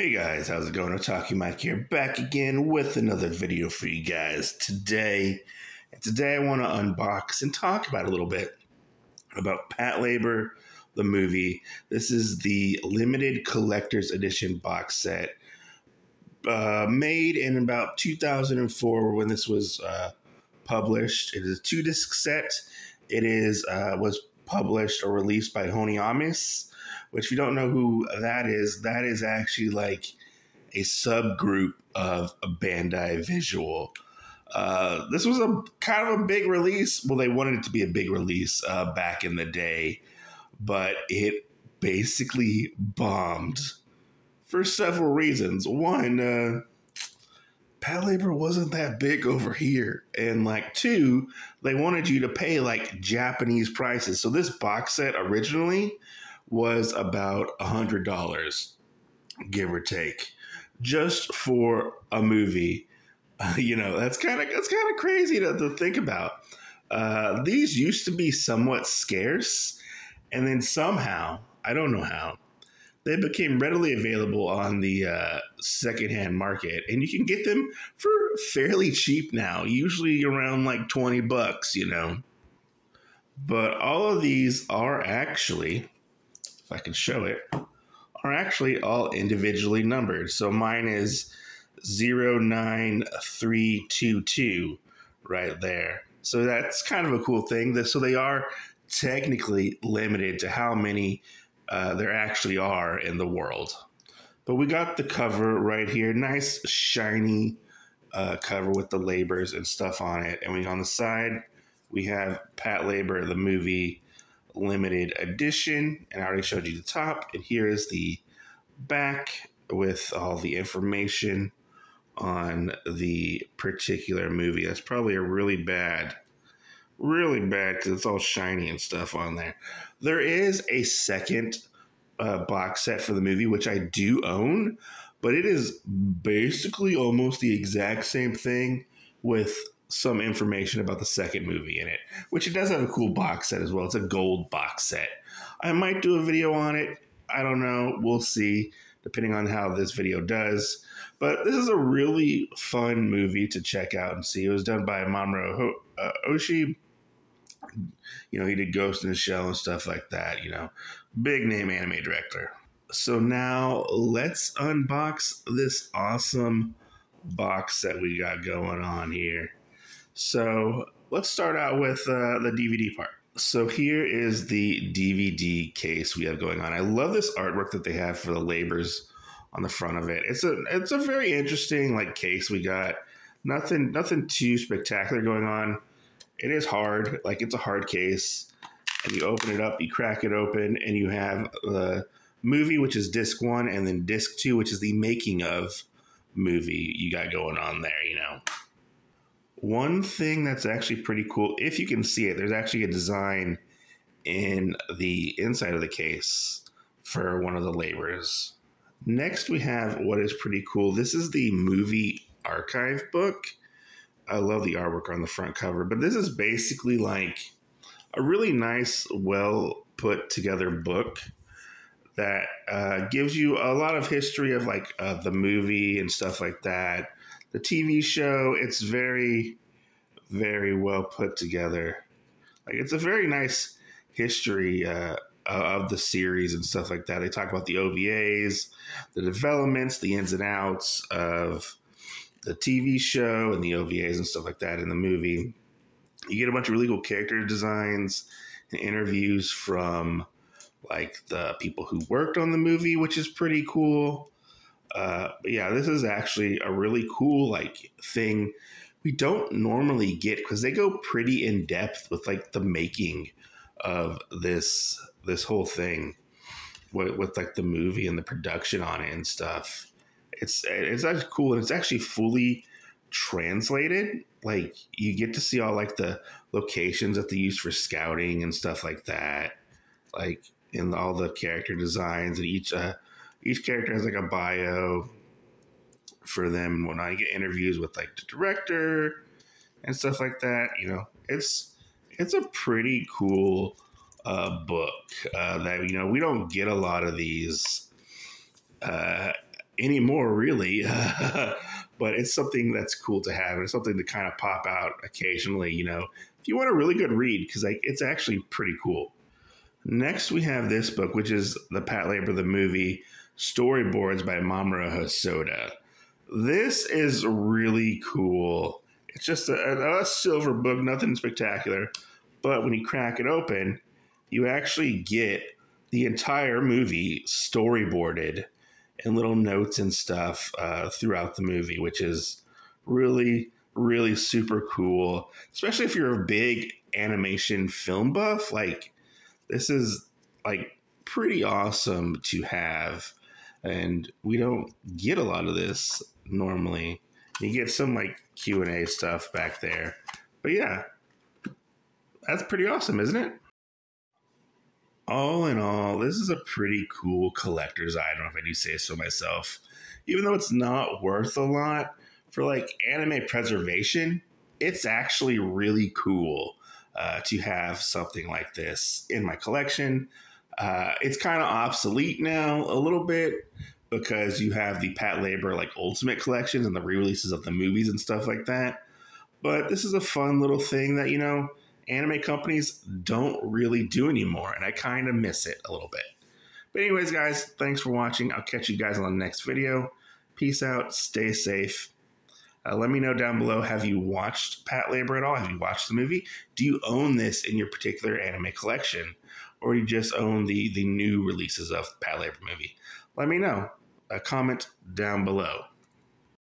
Hey guys, how's it going? Otaku Mike here, back again with another video for you guys today. And today I want to unbox and talk about a little bit about Patlabor The Movie. This is the limited collector's edition box set made in about 2004 when this was published. It is a 2-disc set. It was published or released by Honyamis, which if you don't know who that is actually like a subgroup of a Bandai Visual. This was a kind of a big release. Well, they wanted it to be a big release back in the day, but it basically bombed for several reasons. One, Patlabor wasn't that big over here. And like two, they wanted you to pay like Japanese prices. So this box set originally was about $100, give or take, just for a movie. That's kind of crazy to think about. These used to be somewhat scarce, and then somehow, I don't know how, they became readily available on the secondhand market, and you can get them for fairly cheap now, usually around like $20, But all of these are actually, if I can show it, are actually all individually numbered. So mine is 09322 right there. So that's kind of a cool thing. So they are technically limited to how many there actually are in the world. But we got the cover right here. Nice, shiny cover with the labels and stuff on it. And on the side, we have Patlabor The Movie limited edition, and I already showed you the top, and here is the back with all the information on the particular movie. That's probably a really bad because it's all shiny and stuff on there. There is a second box set for the movie, which I do own, but it is basically almost the exact same thing with some information about the second movie in it, which it does have a cool box set as well. It's a gold box set. I might do a video on it. I don't know. We'll see, depending on how this video does. But this is a really fun movie to check out and see. It was done by Mamoru Oshii. He did Ghost in the Shell and stuff like that. Big name anime director. So now let's unbox this awesome box set we got going on here. So let's start out with the DVD part. So here is the DVD case we have going on. I love this artwork that they have for the labels on the front of it. It's a very interesting case we got. Nothing too spectacular going on. It is hard, it's a hard case. And you open it up, you crack it open, and you have the movie, which is disc 1, and then disc 2, which is the making of movie you got going on there, One thing that's actually pretty cool, if you can see it, there's actually a design in the inside of the case for one of the labels. Next, we have what is pretty cool. This is the movie archive book. I love the artwork on the front cover, but this is basically a really nice, well put together book that gives you a lot of history of the movie and stuff like that. The TV show, it's very, very well put together. It's a very nice history of the series and stuff like that. They talk about the OVAs, the developments, the ins and outs of the TV show and the OVAs and stuff like that in the movie. You get a bunch of really cool character designs and interviews from the people who worked on the movie, which is pretty cool. But yeah, this is actually a really cool thing we don't normally get, because they go pretty in depth with the making of this whole thing with the movie and the production on it and stuff. It's actually cool, and it's actually fully translated. You get to see all the locations that they use for scouting and stuff like that, in all the character designs, and each character has a bio for them and whatnot. You get interviews with the director and stuff like that. It's a pretty cool book that we don't get a lot of these anymore, really. But it's something that's cool to have, and it's something to kind of pop out occasionally, if you want a really good read, because it's actually pretty cool. Next, we have this book, which is the Patlabor The Movie, Storyboards by Mamoru Hosoda. This is really cool. It's just a silver book, nothing spectacular. But when you crack it open, you actually get the entire movie storyboarded and little notes and stuff throughout the movie, which is really, really super cool. Especially if you're a big animation film buff. Like, this is like pretty awesome to have. And we don't get a lot of this normally. You get some like Q&A stuff back there. But yeah, that's pretty awesome, isn't it? All in all, this is a pretty cool collector's item, if I do say so myself. Even though it's not worth a lot, for like anime preservation, it's actually really cool to have something like this in my collection. It's kind of obsolete now a little bit because you have the Patlabor like Ultimate collections and the re-releases of the movies and stuff like that. But this is a fun little thing that, anime companies don't really do anymore, and I kind of miss it a little bit. But anyways, guys, thanks for watching. I'll catch you guys on the next video. Peace out. Stay safe. Let me know down below, have you watched Patlabor at all? Have you watched the movie? Do you own this in your particular anime collection? Or do you just own the new releases of Patlabor movie? Let me know. Comment down below.